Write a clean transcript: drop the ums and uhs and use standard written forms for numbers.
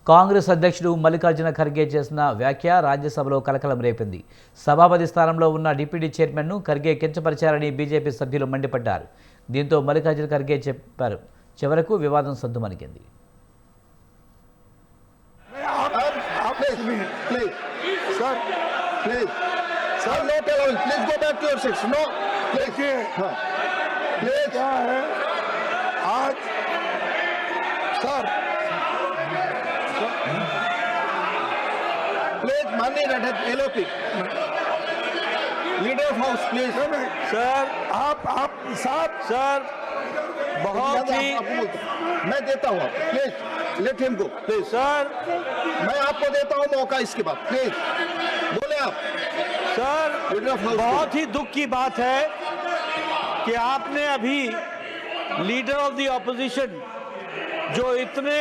కాంగ్రెస్ అధ్యక్షుడు మల్లికార్జున ఖర్గే చేసిన వ్యాఖ్య రాజ్యసభలో కలకలం రేపింది. సభాపతి స్థానంలో ఉన్న డిప్యూటీ చైర్మన్ను ఖర్గే కించపరిచారని బీజేపీ సభ్యులు మండిపడ్డారు. దీంతో మల్లికార్జున ఖర్గే చెప్పారు. చివరకు వివాదం సద్దుమణిగింది. प्लीज माननीय LOP leader of house please sir आप साहब सर बहुत ही मैं देता हूँ please let him go please sir मैं आपको देता हूँ मौका इसके बाद प्लीज बोले आप सर लीडर ऑफ हाउस बहुत ही दुख की बात है कि आपने अभी लीडर ऑफ द ऑपोजिशन जो इतने